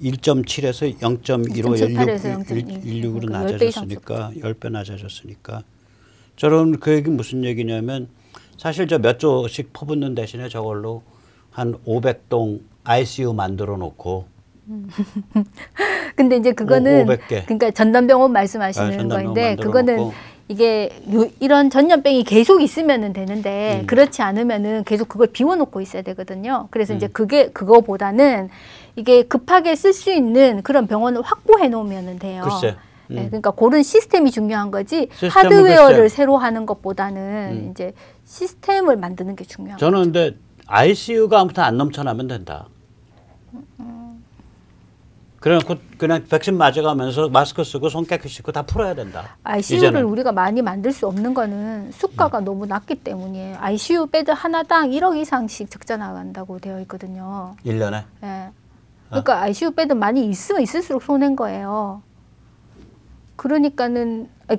Speaker 1: 1.7에서 0.15, 16으로 낮아졌으니까 10배 낮아졌으니까. 저런 그 얘기 무슨 얘기냐면 사실 저 몇 조씩 퍼붓는 대신에 저걸로 한 500동 ICU 만들어 놓고.
Speaker 2: 근데 이제 그거는
Speaker 1: 500개.
Speaker 2: 그러니까 전담병원 말씀하시는
Speaker 1: 전담병원
Speaker 2: 거인데 그거는
Speaker 1: 놓고.
Speaker 2: 이게 이런 전염병이 계속 있으면은 되는데 그렇지 않으면은 계속 그걸 비워놓고 있어야 되거든요. 그래서 이제 그거보다는 이게 급하게 쓸 수 있는 그런 병원을 확보해 놓으면은 돼요.
Speaker 1: 글쎄.
Speaker 2: 네, 그러니까 그런 시스템이 중요한 거지
Speaker 1: 시스템은
Speaker 2: 하드웨어를
Speaker 1: 글쎄.
Speaker 2: 새로 하는 것보다는 이제 시스템을 만드는 게 중요한 거죠.
Speaker 1: 저는 근데 ICU가 아무튼 안 넘쳐나면 된다. 그냥 백신 맞아가면서 마스크 쓰고 손 깨끗이 씻고 다 풀어야 된다.
Speaker 2: ICU를
Speaker 1: 이제는.
Speaker 2: 우리가 많이 만들 수 없는 거는 수가가 너무 낮기 때문이에요. ICU 베드 하나당 1억 이상씩 적자 나간다고 되어 있거든요.
Speaker 1: 1년에.
Speaker 2: 예. 그러니까 ICU 베드 많이 있으면 있을수록 손해인 거예요. 그러니까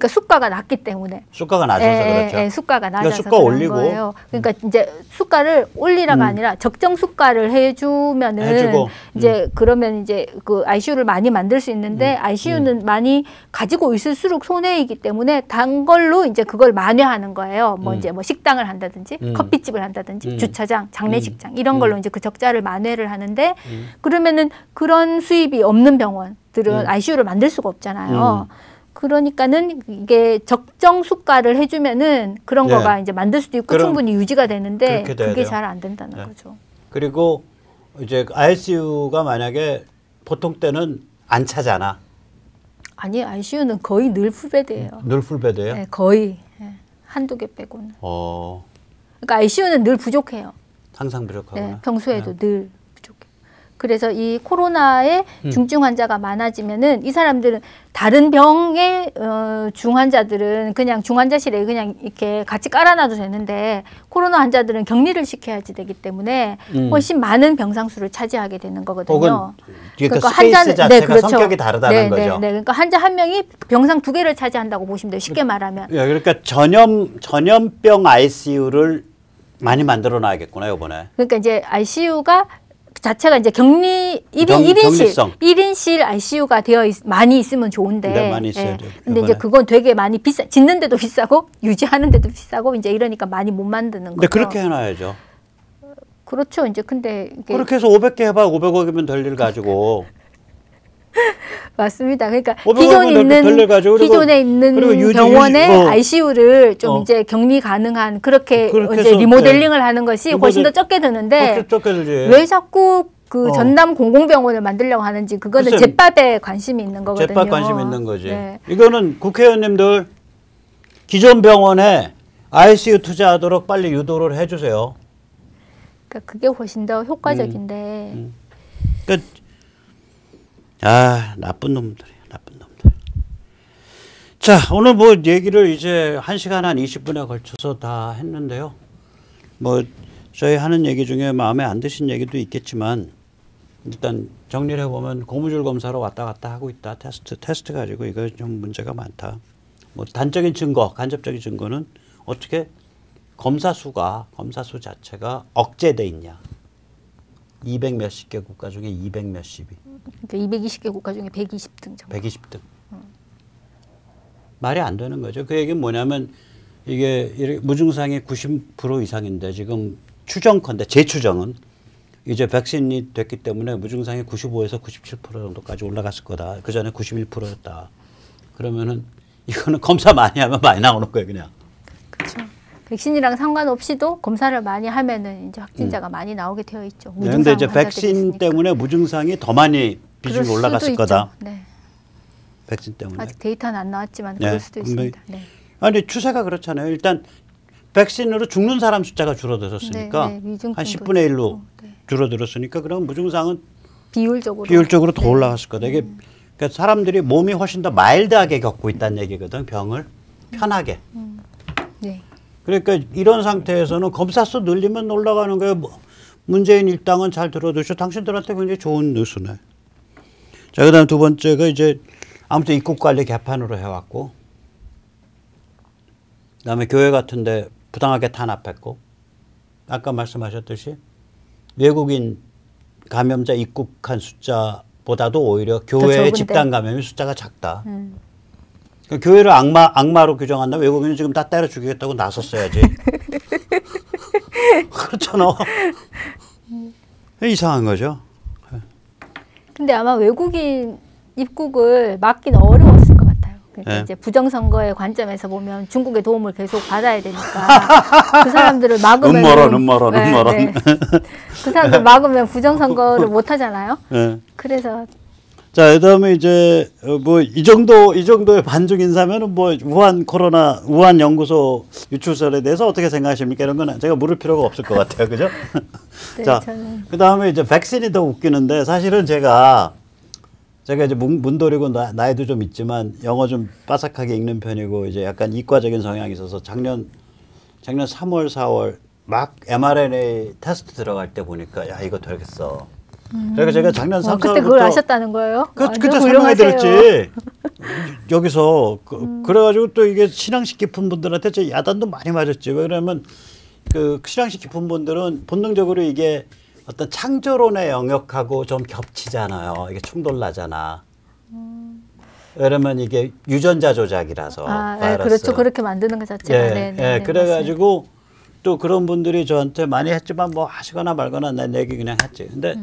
Speaker 2: 수가가 낮기 때문에.
Speaker 1: 수가가 낮아서 그렇죠.
Speaker 2: 수가가 낮아서
Speaker 1: 수가
Speaker 2: 그런
Speaker 1: 올리고.
Speaker 2: 거예요. 그러니까 이제 수가를 올리라가 아니라 적정 수가를 해주면은
Speaker 1: 해주고.
Speaker 2: 이제 그러면 이제 그 ICU를 많이 만들 수 있는데 ICU는 많이 가지고 있을수록 손해이기 때문에 단 걸로 이제 그걸 만회하는 거예요. 뭐 이제 뭐 식당을 한다든지 커피집을 한다든지 주차장, 장례식장 이런 걸로 이제 그 적자를 만회를 하는데 그러면은 그런 수입이 없는 병원들은 ICU를 만들 수가 없잖아요. 그러니까는 이게 적정 수가를 해주면은 그런
Speaker 1: 네.
Speaker 2: 거가 이제 만들 수도 있고 충분히 유지가 되는데 그게 잘 안 된다는
Speaker 1: 네.
Speaker 2: 거죠.
Speaker 1: 그리고 이제 ICU가 만약에 보통 때는 안 차잖아.
Speaker 2: 아니 ICU는 거의 늘 풀베드예요.
Speaker 1: 늘 풀베드예요?
Speaker 2: 네, 거의 한두 개 빼고는. 그러니까 ICU는 늘 부족해요.
Speaker 1: 항상 부족하구나.
Speaker 2: 네, 평소에도 늘 부족해요. 그래서 이 코로나에 중증 환자가 많아지면은 이 사람들은 다른 병의 중환자들은 그냥 중환자실에 그냥 이렇게 같이 깔아놔도 되는데 코로나 환자들은 격리를 시켜야지 되기 때문에 훨씬 많은 병상수를 차지하게 되는 거거든요.
Speaker 1: 혹은 그러니까 스페이스 자체가 성격이 다르다는 거죠.
Speaker 2: 네. 그러니까 환자 한 명이 병상 2개를 차지한다고 보시면 돼요. 쉽게 말하면.
Speaker 1: 그러니까 전염병 ICU를 많이 만들어 놔야겠구나, 이번에.
Speaker 2: 그러니까 이제 ICU가 자체가 이제 격리 1인,
Speaker 1: 격리성.
Speaker 2: 1인실 ICU가 많이 있으면 좋은데.
Speaker 1: 네, 많이 있어야 돼요.
Speaker 2: 근데 이제 그건 되게 많이 짓는데도 비싸고 유지하는데도 비싸고 이제 이러니까 많이 못 만드는 거죠.
Speaker 1: 근데 그렇게 해놔야죠.
Speaker 2: 그렇죠. 이제 근데 이게
Speaker 1: 그렇게 해서 500개 해봐 500억이면 될 일 가지고.
Speaker 2: 맞습니다. 그러니까
Speaker 1: 기존에
Speaker 2: 있는 병원의 ICU를 좀 이제 격리 가능한 그렇게 이제 리모델링을 하는 것이 훨씬 더 적게 드는데 왜 자꾸 그 전남 공공병원을 만들려고 하는지 그거는 잿밥에 관심이 있는 거거든요.
Speaker 1: 잿밥 관심 있는 거지. 네. 이거는 국회의원님들 기존 병원에 ICU 투자하도록 빨리 유도를 해주세요.
Speaker 2: 그러니까 그게 훨씬 더 효과적인데.
Speaker 1: 그러니까 나쁜 놈들이야, 나쁜 놈들. 자, 오늘 뭐 얘기를 이제 1시간 한 20분에 걸쳐서 다 했는데요. 뭐 저희 하는 얘기 중에 마음에 안 드신 얘기도 있겠지만 일단 정리를 해보면 고무줄 검사로 왔다 갔다 하고 있다. 테스트 가지고 이거 좀 문제가 많다. 뭐 단적인 증거, 간접적인 증거는 어떻게 검사 수 자체가 억제돼 있냐. 200 몇십 개 국가 중에 200 몇십이.
Speaker 2: 그러니까 220개 국가 중에 120등 정도.
Speaker 1: 120등. 말이 안 되는 거죠. 그 얘기는 뭐냐면 이게 무증상이 90% 이상인데 지금 추정컨대 제 추정은 이제 백신이 됐기 때문에 무증상이 95에서 97% 정도까지 올라갔을 거다. 그 전에 91%였다. 그러면은 이거는 검사 많이 하면 많이 나오는 거예요, 그냥.
Speaker 2: 그렇죠. 백신이랑 상관없이도 검사를 많이 하면은 이제 확진자가 많이 나오게 되어 있죠.
Speaker 1: 그런데 이제 백신 있으니까. 때문에 무증상이 더 많이 비중이 올라갔을 거다.
Speaker 2: 네.
Speaker 1: 백신 때문에.
Speaker 2: 아직 데이터는 안 나왔지만 그럴 수도 있습니다. 네.
Speaker 1: 아니 추세가 그렇잖아요. 일단 백신으로 죽는 사람 숫자가 줄어들었으니까 한 10분의 1로 줄어들었으니까 그럼 무증상은 비율적으로 더 올라갔을 거다. 이게 그러니까 사람들이 몸이 훨씬 더 마일드하게 겪고 있다는 얘기거든. 병을 편하게.
Speaker 2: 네.
Speaker 1: 그러니까 이런 상태에서는 검사 수 늘리면 올라가는 거예요. 뭐 문재인 일당은 잘 들어두시오. 당신들한테 굉장히 좋은 뉴스네. 자, 그다음 두 번째가 이제 아무튼 입국 관리 개판으로 해왔고, 그다음에 교회 같은데 부당하게 탄압했고, 아까 말씀하셨듯이 외국인 감염자 입국한 숫자보다도 오히려 교회 집단 감염의 숫자가 작다. 그러니까 교회를 악마로 규정한다. 외국인은 지금 다 때려 죽이겠다고 나섰어야지. 그렇잖아. 이상한 거죠.
Speaker 2: 근데 아마 외국인 입국을 막기는 어려웠을 것 같아요. 그러니까
Speaker 1: 네.
Speaker 2: 이제 부정선거의 관점에서 보면 중국의 도움을 계속 받아야 되니까 그 사람들을 막으면
Speaker 1: 음모론.
Speaker 2: 그 사람들 막으면 부정선거를 못 하잖아요.
Speaker 1: 네.
Speaker 2: 그래서
Speaker 1: 자, 그다음에 이제 뭐 이 정도의 반중 인사면은 뭐 우한 연구소 유출설에 대해서 어떻게 생각하십니까? 이런 건 제가 물을 필요가 없을 것 같아요, 그죠?
Speaker 2: 네,
Speaker 1: 자, 그다음에 이제 백신이 더 웃기는데 사실은 제가 이제 문돌이고 나이도 좀 있지만 영어 좀 빠삭하게 읽는 편이고 이제 약간 이과적인 성향이 있어서 작년 3월 4월 막 mRNA 테스트 들어갈 때 보니까 야 이거 되겠어. 그래서 제가 작년 3, 4월부터
Speaker 2: 그때 그걸 아셨다는 거예요?
Speaker 1: 그때 설명해 드렸지. 여기서 그래가지고 또 이게 신앙식 깊은 분들한테 제 야단도 많이 맞았지. 왜 그러면 그 신앙식 깊은 분들은 본능적으로 이게 어떤 창조론의 영역하고 좀 겹치잖아요. 이게 충돌나잖아. 왜냐면 이게 유전자 조작이라서.
Speaker 2: 네, 그렇죠. 그렇게 만드는 것 자체가.
Speaker 1: 네, 그래가지고 또 그런 분들이 저한테 많이 했지만 뭐 하시거나 말거나 난 얘기 그냥 했지. 근데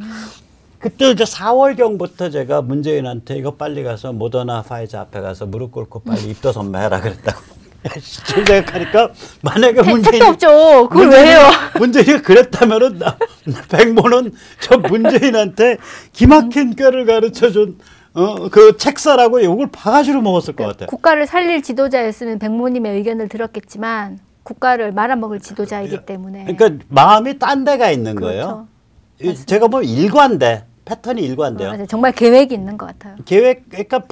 Speaker 1: 그때 이제 4월경부터 제가 문재인한테 이거 빨리 가서 모더나 파이자 앞에 가서 무릎 꿇고 빨리 입도 선매하라 그랬다고. 지금 생각하니까 만약에
Speaker 2: 택도 없죠. 그걸 왜 해요?
Speaker 1: 문재인이 그랬다면은 백모는 저 문재인한테 기막힌 꾀를 가르쳐준 그 책사라고 욕을 바가지로 먹었을 것 같아요.
Speaker 2: 국가를 살릴 지도자였으면 백모님의 의견을 들었겠지만 국가를 말아먹을 지도자이기 때문에.
Speaker 1: 그러니까 마음이 딴 데가 있는 거예요.
Speaker 2: 맞습니다.
Speaker 1: 제가 보면 일관돼. 패턴이 일관돼요.
Speaker 2: 맞아요. 정말 계획이 있는 것 같아요.
Speaker 1: 그러니까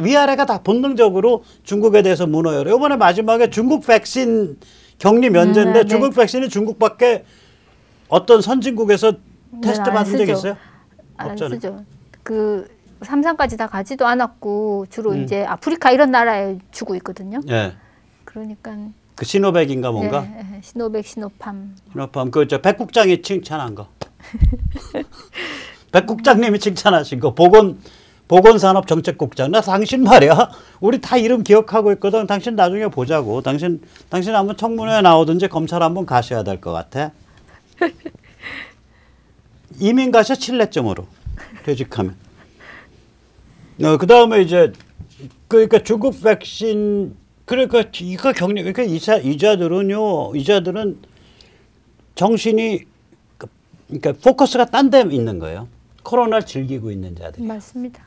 Speaker 1: 위아래가 다 본능적으로 중국에 대해서 무너요. 이번에 마지막에 중국 백신 격리 면제인데 중국 백신이 중국밖에 어떤 선진국에서 테스트 받은 적 있어요?
Speaker 2: 안 쓰죠. 그 3상까지 다 가지도 않았고 주로 이제 아프리카 이런 나라에 주고 있거든요.
Speaker 1: 네.
Speaker 2: 그러니까
Speaker 1: 그 시노백인가 뭔가?
Speaker 2: 시노백, 시노팜.
Speaker 1: 그 저 백국장이 칭찬한 거. 백 국장님이 칭찬하신 거 보건산업정책국장. 나 당신 말이야. 우리 다 이름 기억하고 있거든. 당신 나중에 보자고. 당신 한번 청문회에 나오든지 검찰 한번 가셔야 될 것 같아. 이민 가셔 칠레점으로 퇴직하면. 그 다음에 이제 그러니까 중국 백신 그러니까 이거 그러니까 이자들은 정신이 그러니까 포커스가 딴 데 있는 거예요. 코로나를 즐기고 있는 자들.
Speaker 2: 맞습니다.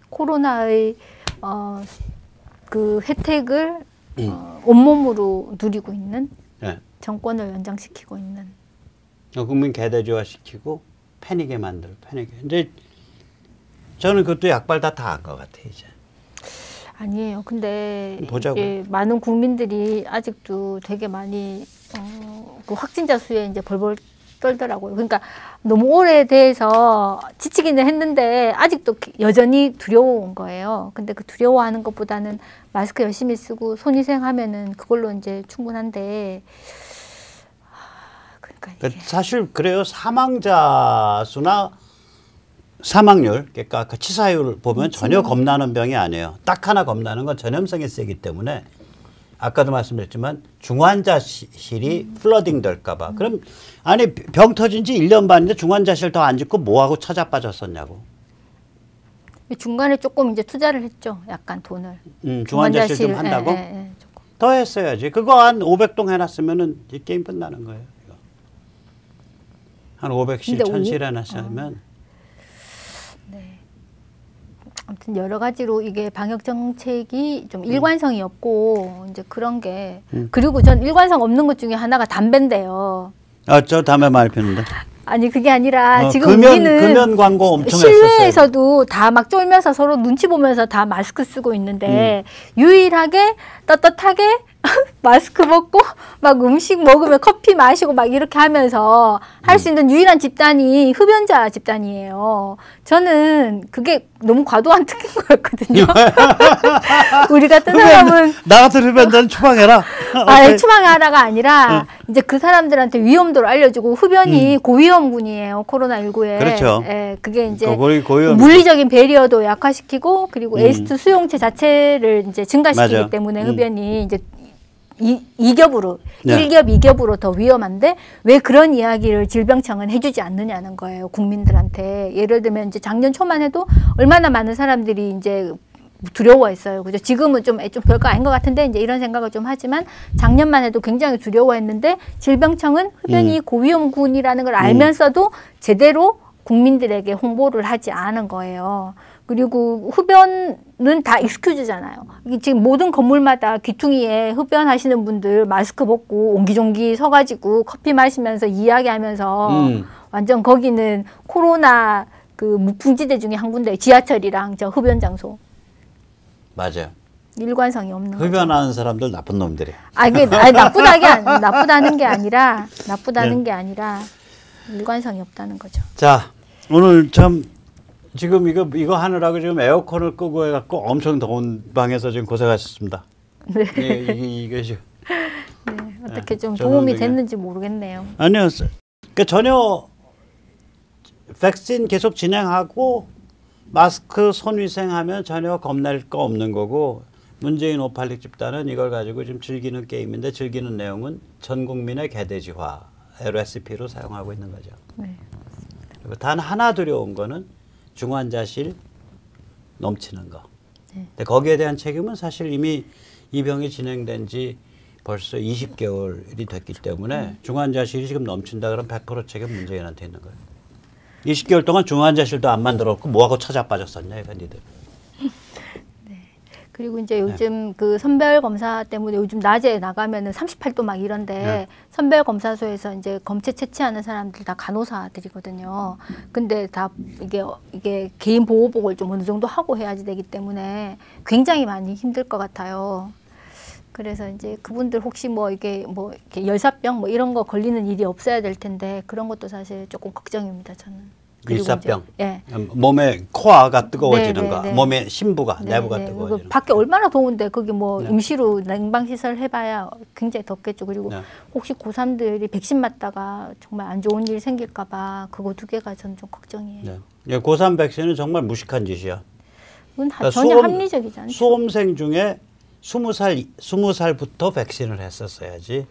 Speaker 2: 코로나의 그 혜택을 온몸으로 누리고 있는
Speaker 1: 네.
Speaker 2: 정권을 연장시키고 있는.
Speaker 1: 국민 개돼지화 시키고 패닉에 만들고 패닉에. 이제 저는 그것도 약발 다 한 것 같아 이제.
Speaker 2: 아니에요. 근데
Speaker 1: 보자고요.
Speaker 2: 많은 국민들이 아직도 되게 많이 그 확진자 수에 이제 벌벌 떨더라고요. 그러니까 너무 오래돼서 지치기는 했는데 아직도 여전히 두려운 거예요. 근데 그 두려워하는 것보다는 마스크 열심히 쓰고 손위생하면은 그걸로 이제 충분한데. 그러니까 이게.
Speaker 1: 사실 그래요. 사망자 수나 사망률, 그러니까 그 치사율 보면 전혀 겁나는 병이 아니에요. 딱 하나 겁나는 건 전염성이 세기 때문에 아까도 말씀드렸지만 중환자실이 플러딩 될까 봐. 그럼 아니 병 터진 지 1년 반인데 중환자실 더 안 짓고 뭐하고 처자 빠졌었냐고.
Speaker 2: 중간에 조금 이제 투자를 했죠. 약간 돈을.
Speaker 1: 중환자실 좀 한다고? 조금. 더 했어야지. 그거 한 500동 해놨으면은 이 게임 끝나는 거예요. 이거. 한 500실, 1000실 해놨으면.
Speaker 2: 네. 아무튼 여러 가지로 이게 방역 정책이 좀 일관성이 없고 이제 그런 게 그리고 전 일관성 없는 것 중에 하나가 담배인데요.
Speaker 1: 저 담배 많이 피는데.
Speaker 2: 아니 그게 아니라 지금
Speaker 1: 금연 광고 엄청
Speaker 2: 실외에서도 다 막 쫄면서 서로 눈치 보면서 다 마스크 쓰고 있는데 유일하게 떳떳하게 마스크 벗고 막 음식 먹으면 커피 마시고 막 이렇게 하면서 할 수 있는 유일한 집단이 흡연자 집단이에요. 저는 그게 너무 과도한 특혜인 거였거든요. 우리 같은 사람은
Speaker 1: 나 같은 흡연자는 추방해라.
Speaker 2: 아니 추방하라가 아니라 이제 그 사람들한테 위험도를 알려주고 흡연이 고위험군이에요. 코로나19에.
Speaker 1: 그렇죠.
Speaker 2: 예, 그게 이제
Speaker 1: 고위험.
Speaker 2: 물리적인 배리어도 약화시키고 그리고 에이스트 수용체 자체를 이제 증가시키기
Speaker 1: 맞아.
Speaker 2: 때문에 흡연이 이제 이겹으로
Speaker 1: 네.
Speaker 2: 1겹, 2겹으로 더 위험한데 왜 그런 이야기를 질병청은 해주지 않느냐는 거예요. 국민들한테. 예를 들면 이제 작년 초만 해도 얼마나 많은 사람들이 이제 두려워했어요. 그죠? 지금은 좀 별거 아닌 것 같은데 이제 이런 생각을 좀 하지만 작년만 해도 굉장히 두려워했는데 질병청은 흡연이 고위험군이라는 걸 알면서도 제대로 국민들에게 홍보를 하지 않은 거예요. 그리고 흡연은 다 익스큐즈잖아요. 지금 모든 건물마다 귀퉁이에 흡연하시는 분들 마스크 벗고 옹기종기 서가지고 커피 마시면서 이야기하면서 완전 거기는 코로나 그 무풍지대 중에 한 군데 지하철이랑 저 흡연 장소.
Speaker 1: 맞아요.
Speaker 2: 일관성이 없는 거죠.
Speaker 1: 흡연하는 사람들 나쁜 놈들이에요.
Speaker 2: 이게 나쁘다는 게 아니라 게 아니라 일관성이 없다는 거죠.
Speaker 1: 자, 오늘 참 지금 이거 하느라고 지금 에어컨을 끄고 해갖고 엄청 더운 방에서 지금 고생하셨습니다.
Speaker 2: 네.
Speaker 1: 이게 지금.
Speaker 2: 네, 어떻게 좀 도움이 됐는지 모르겠네요.
Speaker 1: 아니요, 그러니까 전혀 백신 계속 진행하고 마스크 손위생하면 전혀 겁날 거 없는 거고 문재인 586 집단은 이걸 가지고 지금 즐기는 게임인데 즐기는 내용은 전 국민의 개돼지화 레시피로 사용하고 있는 거죠.
Speaker 2: 네.
Speaker 1: 그리고 단 하나 두려운 거는 중환자실 넘치는 거.
Speaker 2: 네.
Speaker 1: 근데 거기에 대한 책임은 사실 이미 이 병이 진행된 지 벌써 20개월이 됐기 때문에 중환자실이 지금 넘친다 그러면 100% 책임 문재인한테 있는 거예요. 20개월 동안 중환자실도 안 만들었고 뭐하고 찾아 빠졌었냐 이거 니들.
Speaker 2: 네. 그리고 이제 요즘 그 선별 검사 때문에 요즘 낮에 나가면은 38도 막 이런데 선별 검사소에서 이제 검체 채취하는 사람들 다 간호사들이거든요. 근데 다 이게 개인 보호복을 좀 어느 정도 하고 해야지 되기 때문에 굉장히 많이 힘들 것 같아요. 그래서 이제 그분들 혹시 이렇게 열사병 이런 거 걸리는 일이 없어야 될 텐데 그런 것도 사실 조금 걱정입니다, 저는. 그리고
Speaker 1: 일사병.
Speaker 2: 이제, 예.
Speaker 1: 몸에 코아가 뜨거워지는
Speaker 2: 네,
Speaker 1: 거,
Speaker 2: 네, 네.
Speaker 1: 몸의 신부가
Speaker 2: 네,
Speaker 1: 내부가
Speaker 2: 네.
Speaker 1: 뜨거워지는
Speaker 2: 그리고 밖에 얼마나 더운데 거기 뭐
Speaker 1: 네.
Speaker 2: 임시로 냉방 시설 해봐야 굉장히 덥겠죠. 그리고
Speaker 1: 네.
Speaker 2: 혹시 고3들이 백신 맞다가 정말 안 좋은 일 생길까봐 그거 두 개가 저는 좀 걱정이에요.
Speaker 1: 네. 예, 고3 백신은 정말 무식한 짓이야.
Speaker 2: 그건
Speaker 1: 그러니까
Speaker 2: 전혀 합리적이지 않죠.
Speaker 1: 수험생 중에 20살부터 백신을 했었어야지.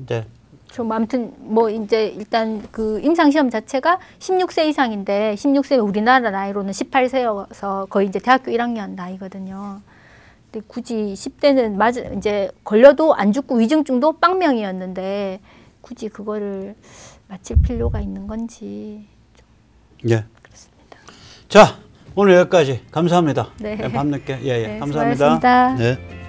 Speaker 1: 네.
Speaker 2: 좀 아무튼 뭐 이제 일단 그 임상시험 자체가 16세 이상인데 16세가 우리나라 나이로는 18세여서 거의 이제 대학교 1학년 나이거든요. 근데 굳이 10대는 이제 걸려도 안 죽고 위중증도 빵명이었는데 굳이 그거를 마칠 필요가 있는 건지
Speaker 1: 네.
Speaker 2: 그렇습니다.
Speaker 1: 자, 오늘 여기까지 감사합니다.
Speaker 2: 네.
Speaker 1: 밤늦게 예,
Speaker 2: 네,
Speaker 1: 감사합니다.
Speaker 2: 수고하셨습니다.
Speaker 1: 네.